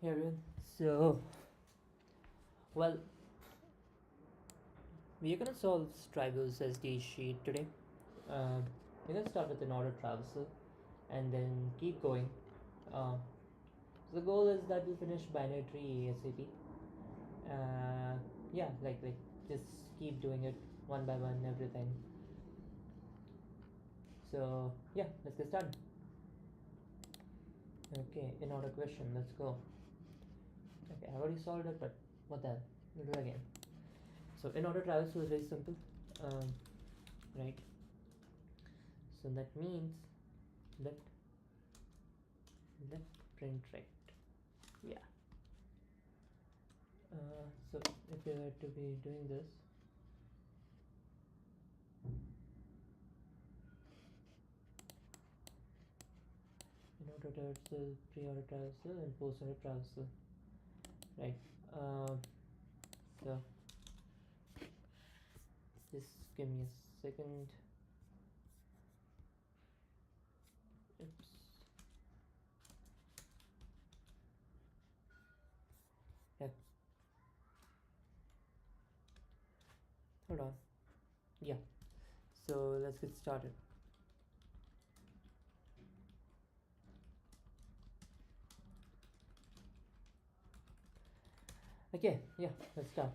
Hey everyone. Well, we're gonna solve Striver's SDE sheet today. We're gonna start with an order traversal and then keep going. Uh, so the goal is that we finish binary tree ASAP. Yeah, like just keep doing it one by one, everything. So yeah, let's get started. Okay, in order question, let's go. Okay, I already solved it, but what the hell? We'll do it again. So in order traversal is very simple. Um, right. So that means left left print right. Yeah. So if you were to be doing this, in order traversal, pre-order traversal, and post-order traversal, right? So just give me a second. Oops. Yeah. Hold on. Yeah. So let's get started. Okay. Yeah. Let's start.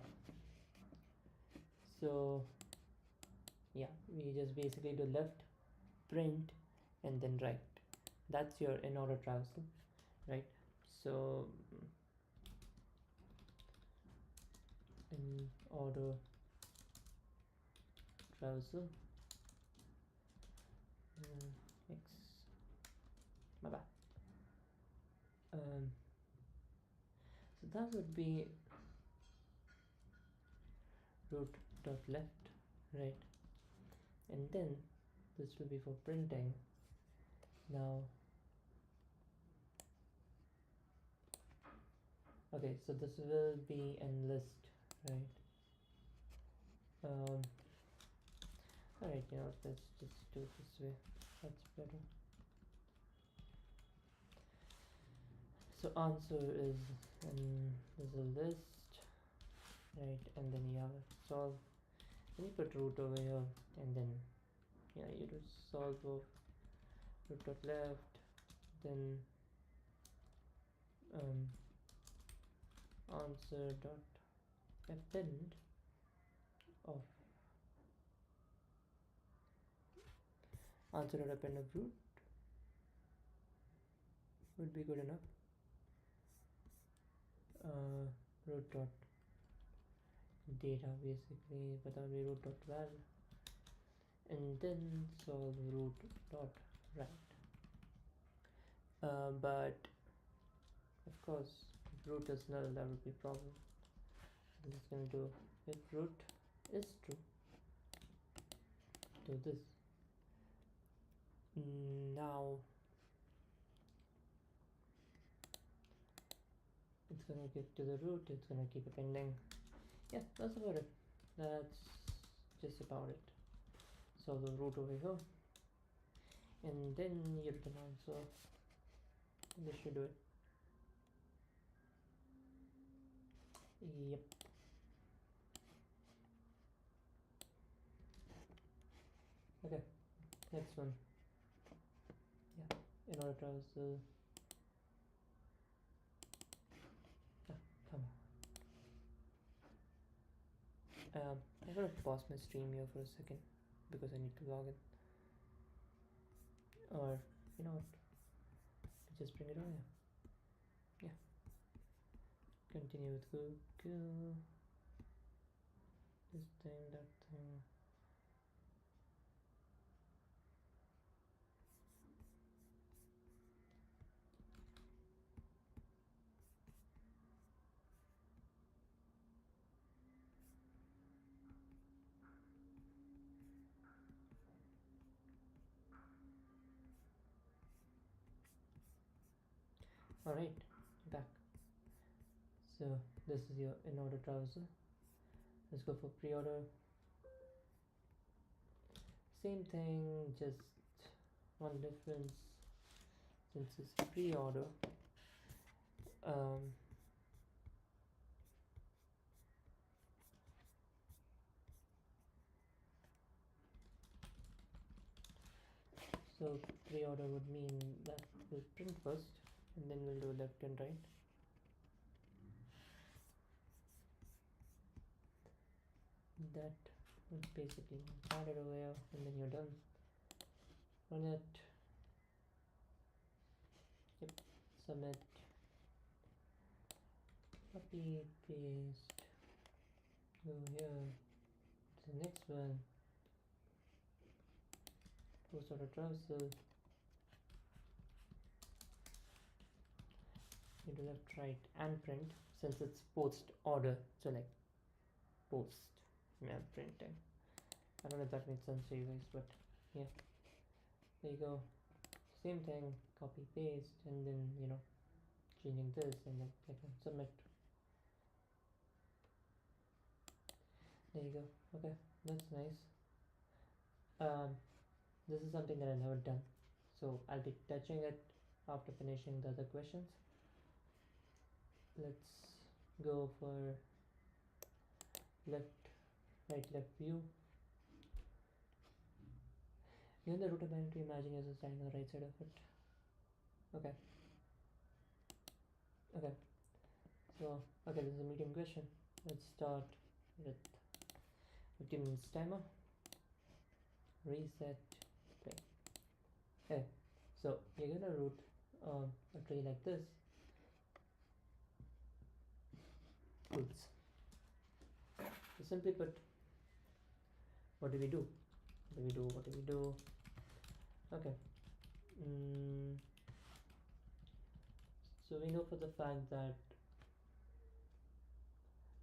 So yeah, we just basically do left, print, and then right. That's your in order traversal, right? So in order traversal, x, my bad. So that would be root dot left, right? And then this will be for printing. Now, okay, so this will be in list, right? All right, let's just do it this way. That's better. So answer is there's a list, right? And then you have a solve. Then you put root over here, and then you do solve of root dot left, then answer dot append of answer dot append of root would be good enough. Root dot data basically, but that will be root dot val, and then solve root dot right. But of course, if root is null, that would be problem. This is going to do if root is true, do this. Now it's going to get to the root, it's going to keep appending. Yeah, that's about it. That's just about it. So the root over here, and then you return answer. This should do it. Yep. Okay, next one. Yeah, in order traversal. Come on. I'm gonna pause my stream here for a second because I need to log in. Or you know what? Just bring it on here. Yeah. Continue with Google. This thing, that thing. Alright, back. So this is your in order traversal. Let's go for pre-order. Same thing, just one difference. Since it's pre-order, So pre-order would mean that we'll print first and then we'll do left and right. That would basically add it over here and then you're done. Run it. Yep. Submit. Copy, paste. Go here. The next one. Post order traversal. You do left, right, and print since it's post order. So like post. Yeah, printing. I don't know if that makes sense to you guys, but yeah. There you go. Same thing. Copy, paste, and then changing this, and then click on submit. There you go. Okay, that's nice. This is something that I've never done, so I'll be touching it after finishing the other questions. Let's go for left, right, left view. Given the root of binary, imagine yourself standing on the right side of it. Okay. Okay. So, okay, this is a medium question. Let's start with 15 minutes timer. Reset. Play. Okay. So you're gonna root a tree like this. Roots. So simply put, what do we do? What do we do? Okay. So we know for the fact that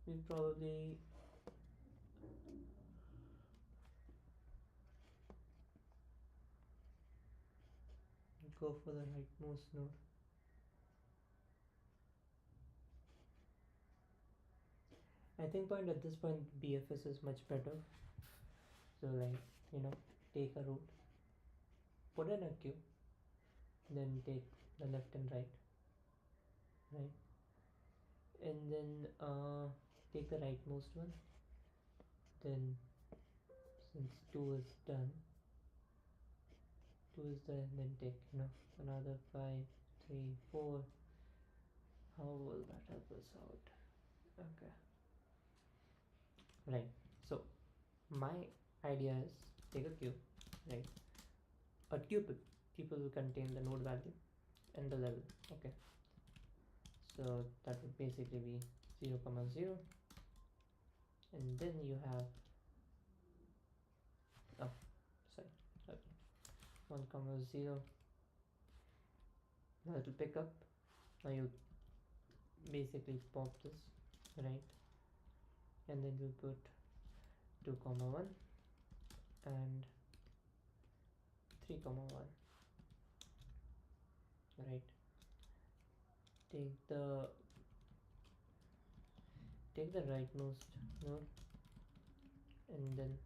we probably go for the rightmost node. I think at this point BFS is much better. So like take a root, put in a queue, then take the left and right, and then take the rightmost one. Then since 2 is done, then take another 5, 3, 4. How will that help us out? Okay, right. So my idea is take a queue, right? A tuple will contain the node value and the level. Okay, so that would basically be 0, 0, and then you have 1, 0. Now it will pick up. Now you basically pop this, right? And then you put 2, 1 and 3, 1, right? Take the rightmost node and then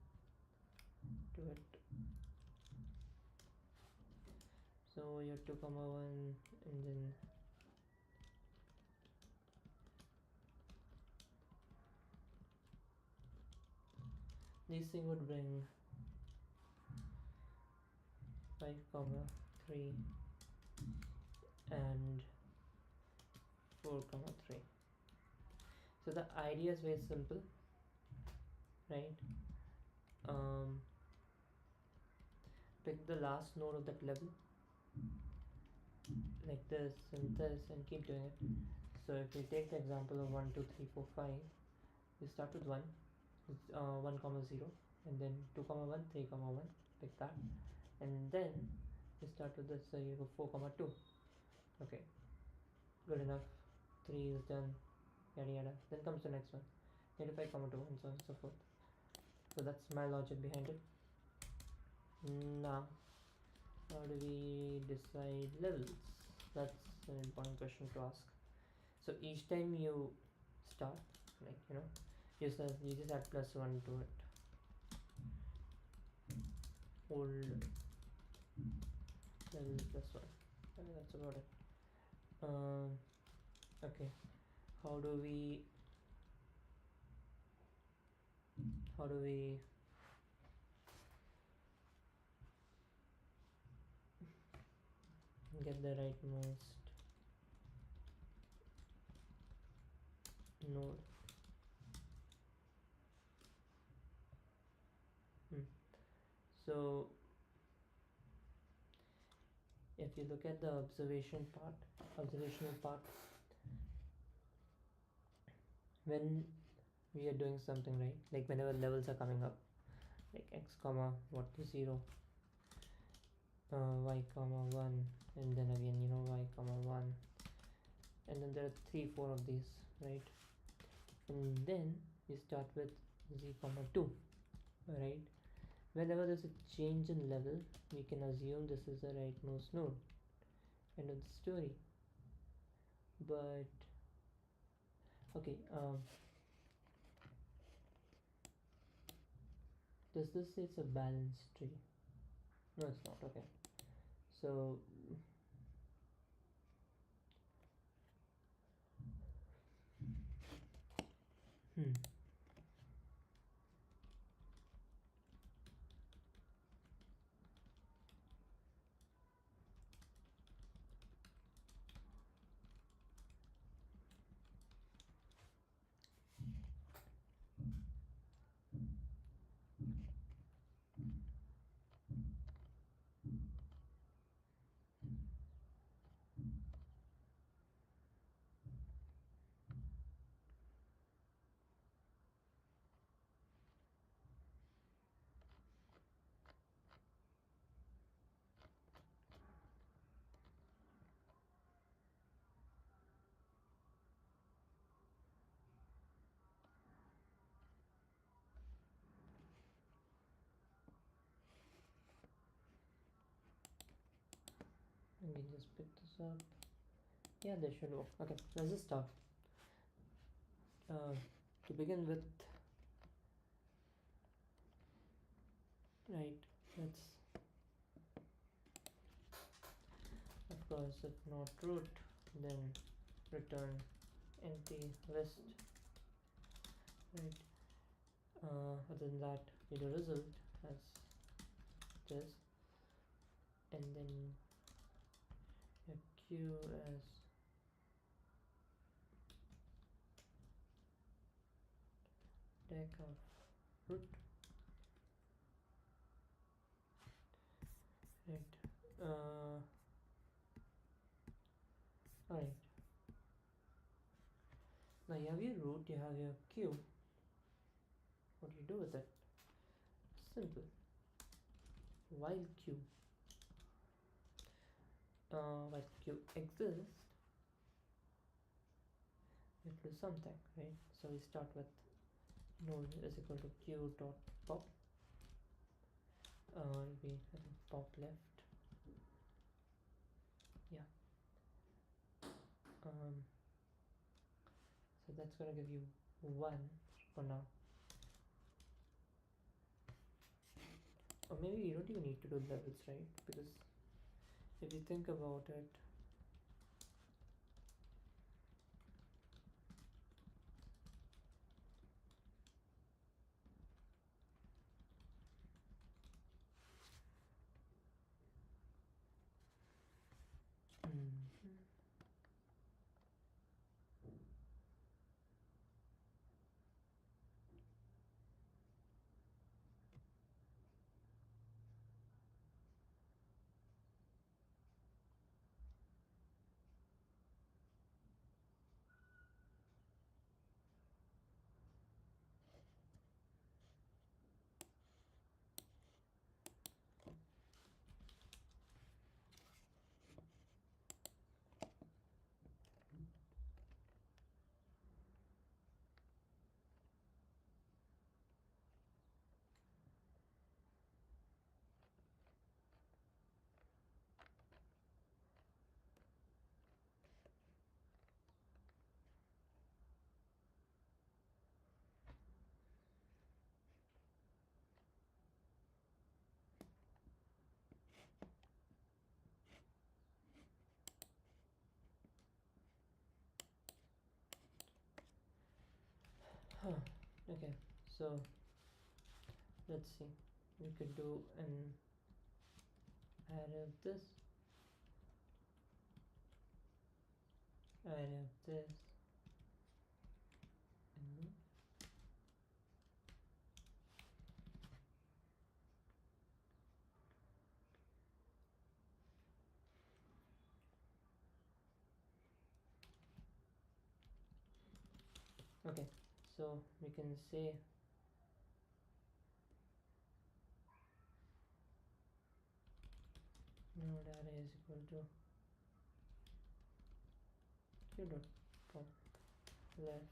do it. So you have 2, 1 and then this thing would bring 5, 3 and 4, 3. So the idea is very simple, right? Pick the last node of that level like this and keep doing it. So if we take the example of 1, 2, 3, 4, 5, you start with 1, 1, 0, and then 2, 1, 3, 1, like that, and then you start with this. So you go 4, 2. Okay, good enough. 3 is done. Yada yada. Then comes the next one. 5, 2, and so on and so forth. So that's my logic behind it. Now, how do we decide levels? That's an important question to ask. So each time you start, you just add +1 to it. Old level +1. That's about it. Okay. How do we get the rightmost node. So if you look at the observational part, when we are doing something, right, like whenever levels are coming up, like x comma what 0, y comma 1, and then again y comma 1, and then there are 3-4 of these, right? And then we start with z comma 2, right? Whenever there's a change in level, we can assume this is the rightmost node. End of the story. But okay, does this say it's a balanced tree? No, it's not. Okay, so hmm. Let me just pick this up. Yeah, this should work. Okay, let's just start. To begin with, right, let's, of course, if not root, then return empty list, right? Other than that, we do result as this, and then a q as deck of root, right? Alright, now you have your root, you have your q. What do you do with it? Simple. While q exists, it will do something, right? So we start with node is equal to q dot pop. It'll be, I think, pop left. Yeah. So that's gonna give you 1 for now. Or maybe you don't even need to do levels, right? Because if you think about it, okay, so let's see. We could do an array of this, I have this and okay, so we can say node array is equal to q dot pop left.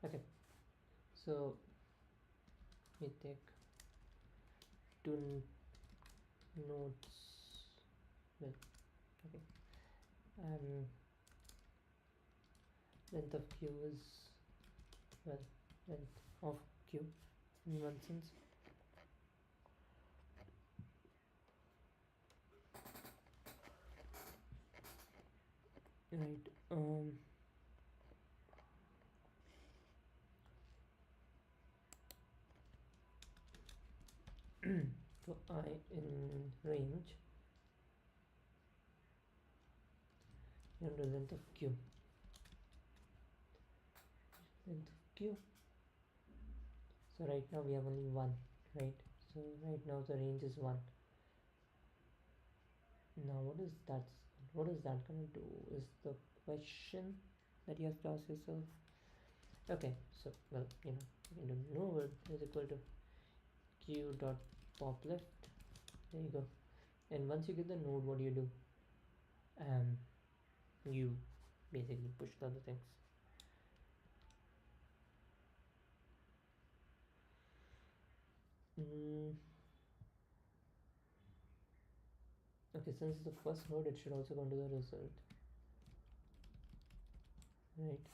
Okay, so we take two nodes. Well, okay, and length of q is, well, length of q in one sense. Right. So I in range and the length of q. Length of q. So right now we have only one, right? So right now the range is 1. Now what is that gonna do is the question that you have to ask yourself. Okay, so well, you can do node is equal to q dot pop left. There you go. And once you get the node, what do? You basically push the other things. Okay, since the first node, it should also go to the result, right?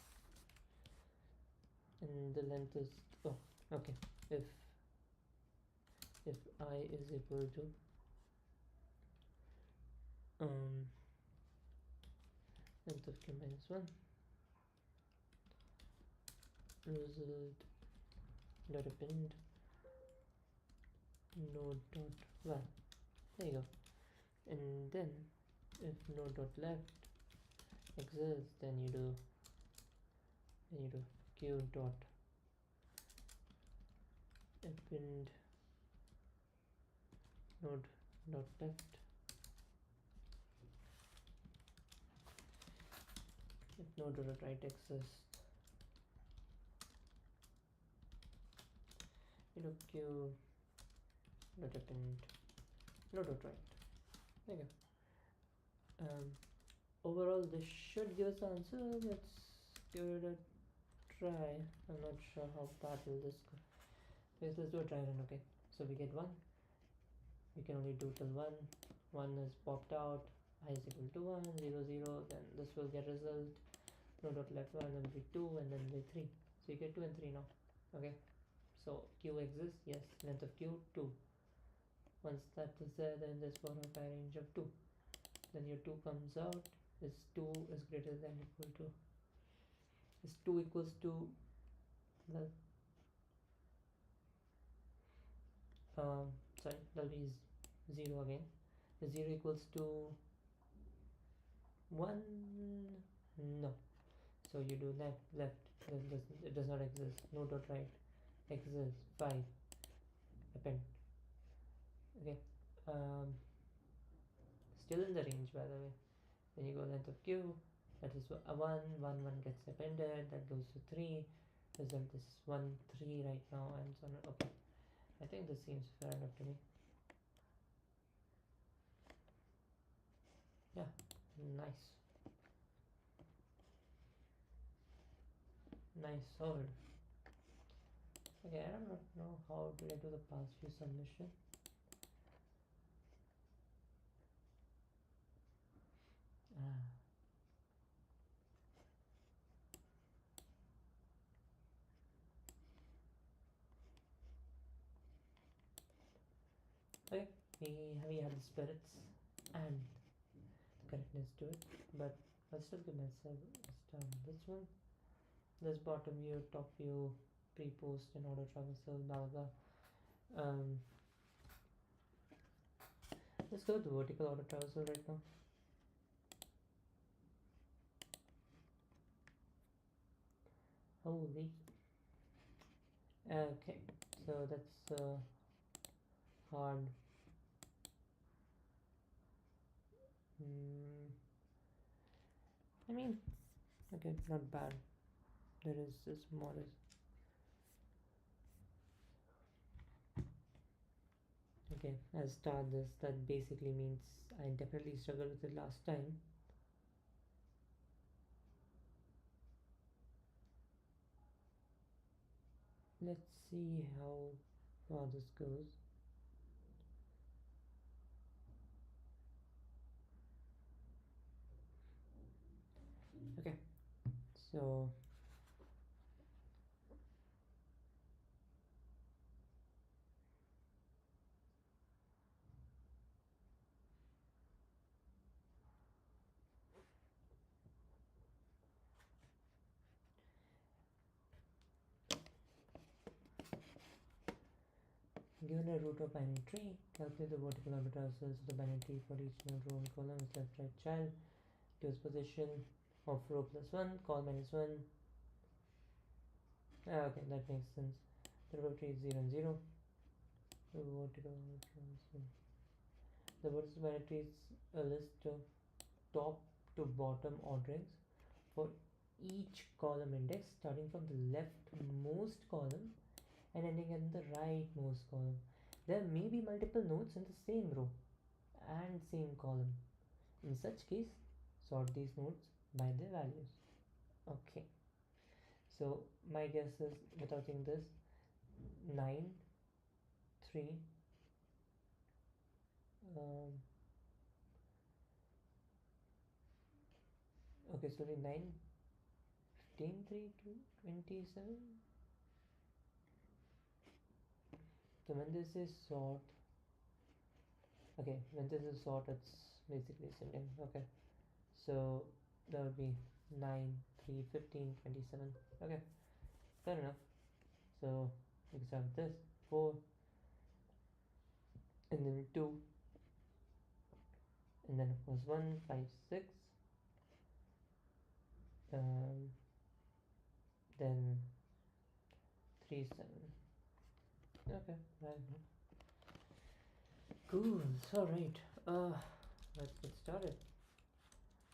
And the length is, oh, okay, if I is equal to length of q minus 1, result dot append node dot 1. There you go. And then if node dot left exists, then you do q dot append node dot left. If node dot right exists, you do q dot append node dot right. There you go. Overall this should give us the answer. Let's give it a try. I'm not sure how bad will this go. Yes, let's do a try run. Okay, so we get 1. We can only do till 1. 1 is popped out. I is equal to 1, 0, 0. Then this will get result. No dot left 1 will be 2, and then be 3. So you get 2 and 3 now. Okay, so q exists, yes, length of q 2. Once that is there, then there's bottom by range of 2. Then your 2 comes out, is 2 is greater than equal to, is 2 equals to, well, sorry, that'll be 0 again. The 0 equals to 1, no. So you do left, it does not exist. No dot right, exists, 5, append. Okay, still in the range, by the way. Then you go length of q, that is 1 gets appended, that goes to 3. Result is 1 3 right now, and so on. Okay, I think this seems fair enough to me. Yeah, nice solved. Okay, I don't know how did I do the past few submission. Okay, we have the spirits and the correctness to it, but I'll still give myself a star on this one. This bottom view, top view, pre-post and auto traversal, blah blah blah. Let's go with the vertical auto traversal right now. Holy. Okay, so that's hard. I mean, okay, not bad. There is this modest. Okay, I'll start this. That basically means I definitely struggled with it last time. Let's see how far this goes. Okay, so given a root of binary tree, calculate the vertical orbitals of the binary tree for each node, row, and column with left, right, child. Gives position of row plus 1, col minus 1. Okay, that makes sense. The row tree is 0 and 0. The vertical orbitals. The vertical binary tree is a list of top to bottom orderings for each column index, starting from the leftmost column and ending in the rightmost column. There may be multiple nodes in the same row and same column. In such case, sort these nodes by their values. Okay, so my guess is, without seeing this, 9 3 okay, so 9 15 3 2 27. So when this is sort, okay, when this is sort, it's basically ascending. Okay, so that would be 9 3 15 27. Okay, fair enough. So we can start with this 4 and then 2 and then of course 1 5 6, then 3 7. Okay, right. Cool. So right, let's get started.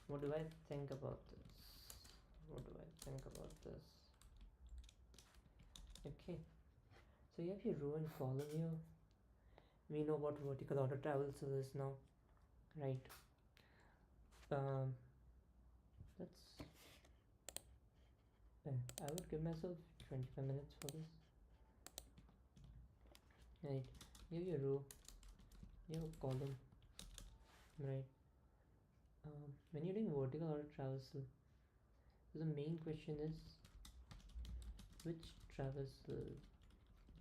What do I think about this? Okay, so you have your row and column here. We know what vertical auto traversal is now, right? Let's I would give myself 25 minutes for this. Right, you have your row, you have a column, right? When you're doing vertical auto traversal, the main question is, which traversal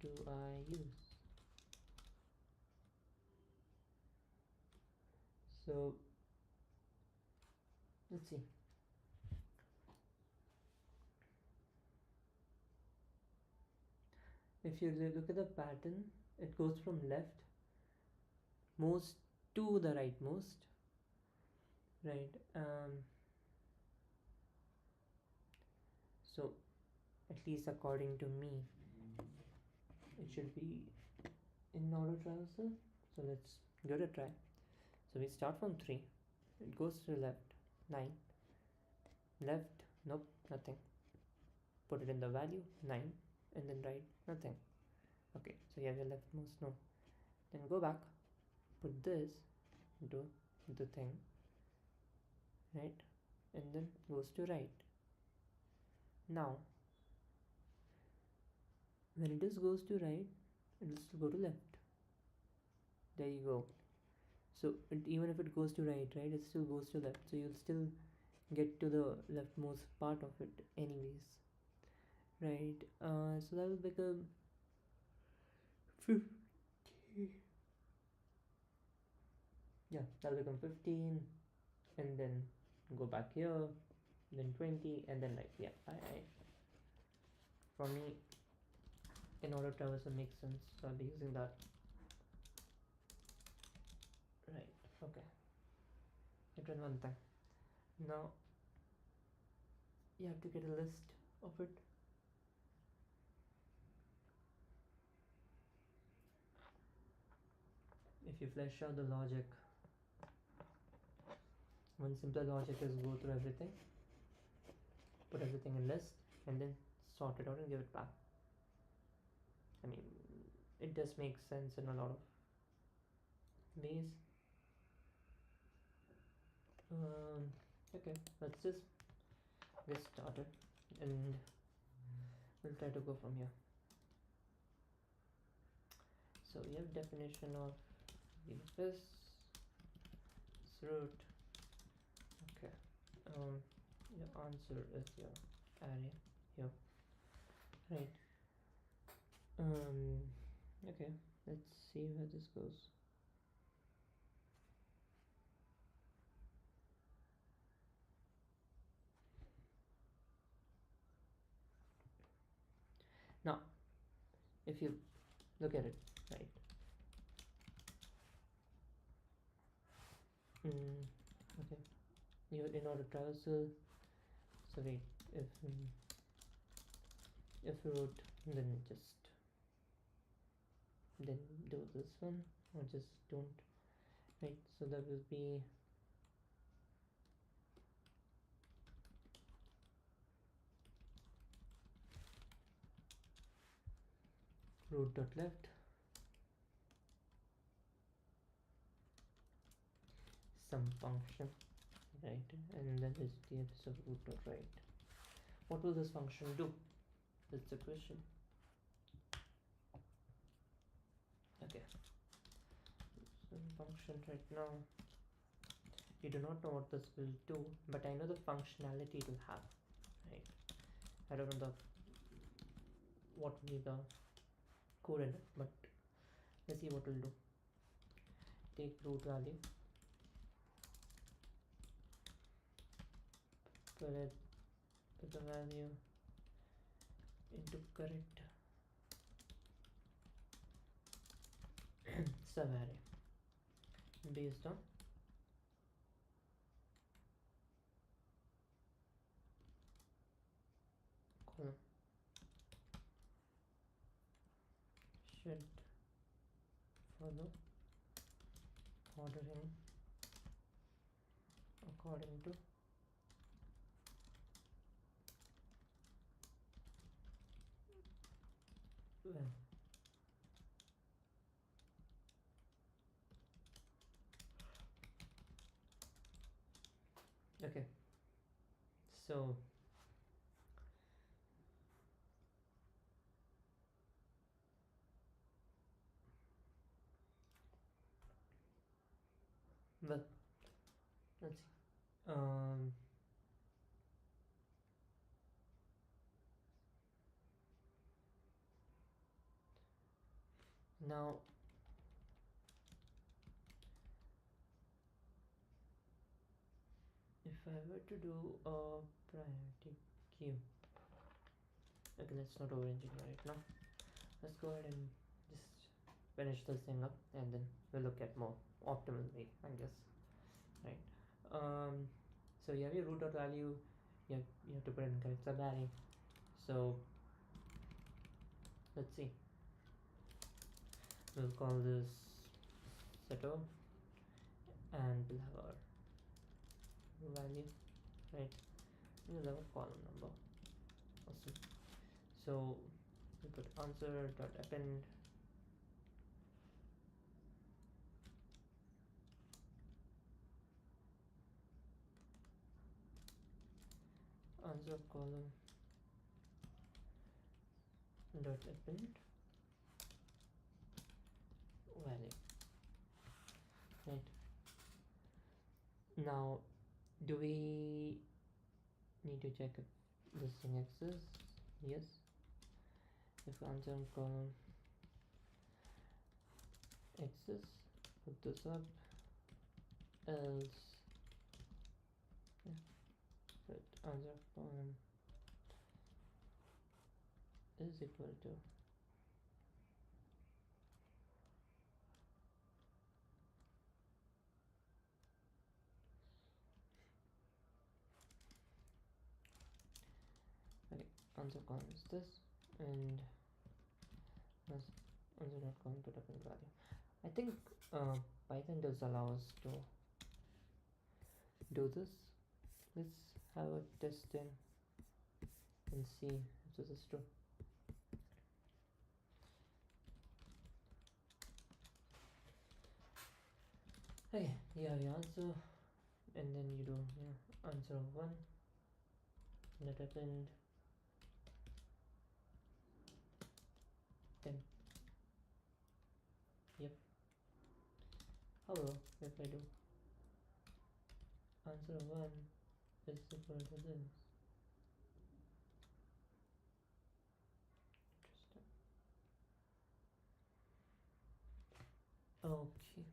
do I use? So let's see. If you look at the pattern, it goes from left most to the right most, right? So at least according to me, it should be in order traversal. So let's give it a try. So we start from 3, it goes to left 9, left nope, nothing, put it in the value 9, and then right nothing. Okay, so you have your leftmost node, then go back, put this, do the thing, right, and then goes to right. Now when it just goes to right, it will still go to left. There you go. So even if it goes to right, it still goes to left, so you'll still get to the leftmost part of it anyways, right? So that will become 50. Yeah, that'll become 15, and then go back here, then 20, and then like, yeah, for me, in order traversal makes sense, so I'll be using that. Right, okay, it ran one thing. Now you have to get a list of it. If you flesh out the logic, one simple logic is go through everything, put everything in list, and then sort it out and give it back. I mean, it does make sense in a lot of ways. Okay, let's just get started, and we'll try to go from here. So we have definition of this root. Okay, your answer is your array here, right? Okay, let's see where this goes. Now if you look at it, right, okay, you're in order traversal. So wait, if root, then just then do this one, or just don't, right? So that will be root dot left some function, right, and then SDE of root dot right. What will this function do? That's the question. Okay, so function right now, you do not know what this will do, but I know the functionality it will have, right? I don't know what will be the code in it, but let's see what we'll do. Take root value, put the value into correct subarray based on column. Should follow ordering according to when. Okay, so well, let's see. Now if I were to do a priority queue, okay, let's not over engineer it now. Let's go ahead and just finish this thing up, and then we'll look at more optimal way, I guess, right? So you have your root dot value, you have to put in correct subarray. So let's see, we'll call this setter, and we'll have our value, right? We'll have a column number. Awesome. So we put answer dot append answer column dot append value, right? Now do we need to check if this thing exists? Yes. If answer column exists, put this up, else yeah, put answer column is equal to okay, answer column is this, and this answer dot column put up in value. I think Python does allow us to do this. Let's have a test then and see if this is true. Okay, you have your answer, and then you do answer of 1, let append 10. Yep. However, if I do answer of 1 is equal to this. Interesting. Okay.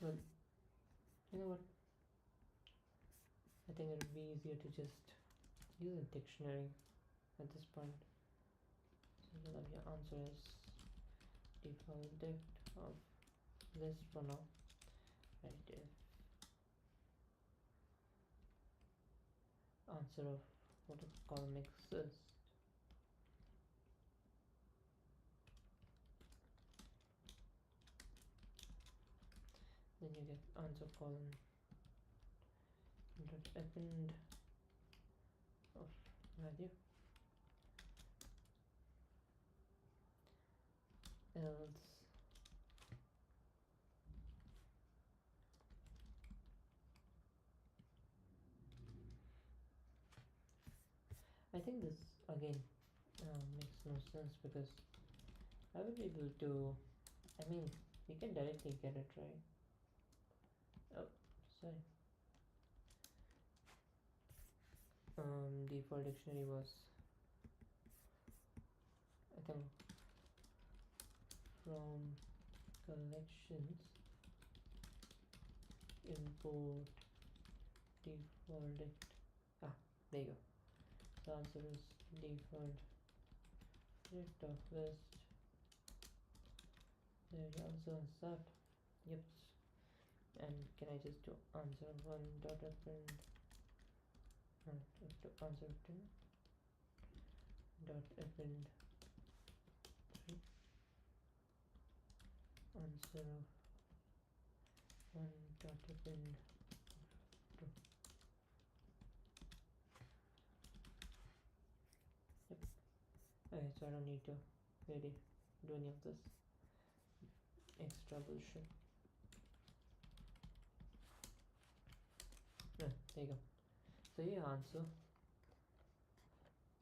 Well, you know what? I think it would be easier to just use a dictionary at this point. So you'll have your answer as default dict of this for now. Right, if answer of what is column exists, then you get answer column dot append of value, else I think this again makes no sense, because I will be able to, I mean, You can directly get it right. Oh, sorry. Default dictionary was, I think, from collections import default there you go. So answer is default dict of list. There you answer is that. Yep. And can I just do answer one dot append to answer 2 dot append 3 answer of 1 dot append 2. Yep. Okay, so I don't need to really do any of this extra bullshit. There you go. So your answer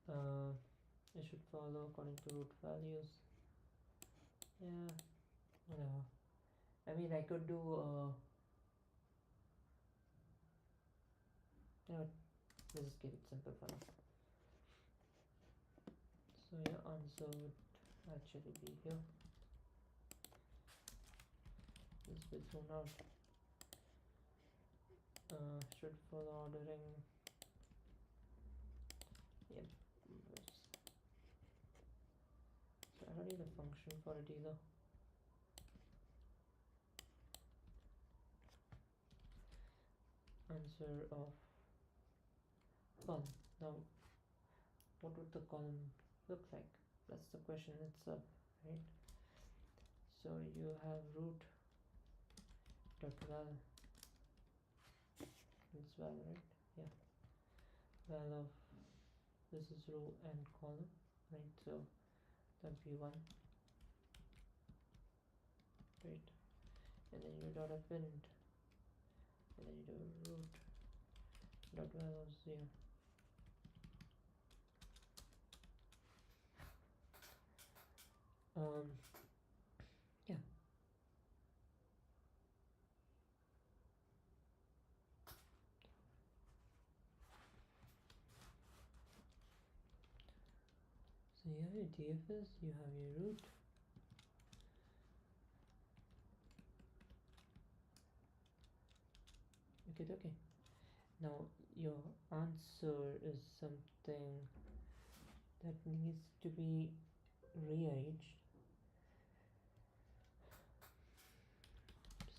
it should follow according to root values. Yeah, whatever. I mean, I could do you know what, let's just keep it simple for now. So your answer would actually be here. This will soon out. Should follow ordering. Yep. So I don't need a function for it either. Answer of column. Now, what would the column look like? That's the question itself, right? So you have root dot val. It's val, right? Yeah. Val of this is row and column, right? So that'd be 1, right? And then you dot append, and then you do root dot val of 0. Yeah. So you have your DFS, you have your root. Okay. Now your answer is something that needs to be rearranged.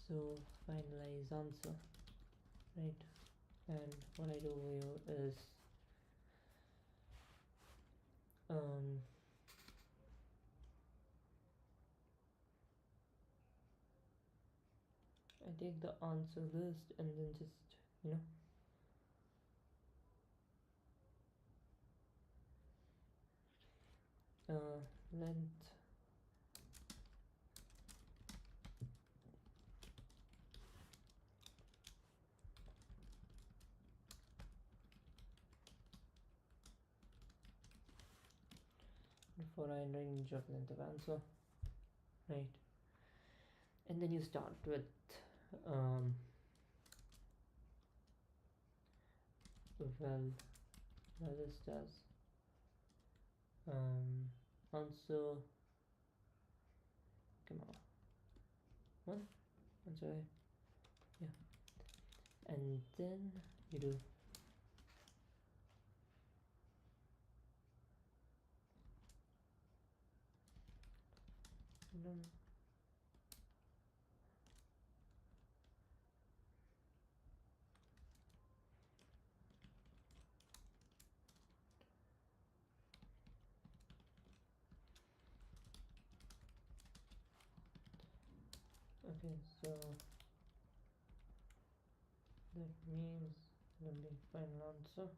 So finalize answer, right? And what I do here is I take the answer list and then just length before I range of length of answer, right? And then you start with list as answer, come on, 1 answer, yeah, and then you do okay, so that means it'll be final answer.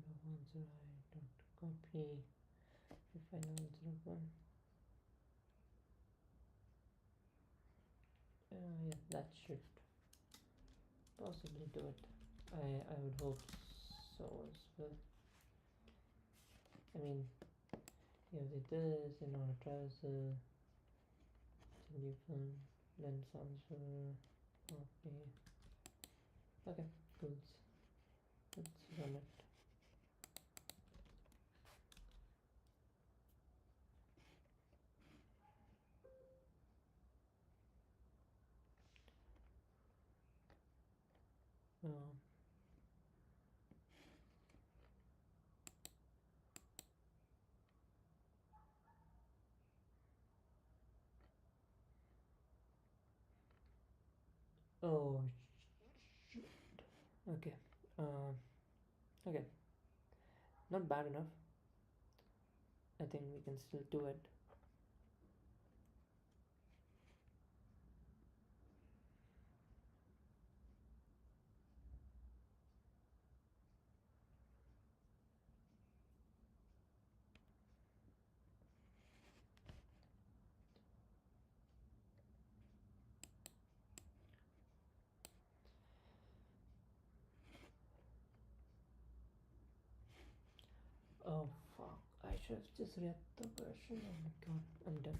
answer I don't copy the final answer of one. Yeah, that should possibly do it. I would hope so as well. I mean, you have this, and on a trouser, telephone, lens answer. Okay. Okay, cool. Let's run it. Um, oh, okay. Okay. Not bad enough. I think we can still do it. Oh fuck! I should have just read the question. Oh my god! I'm done.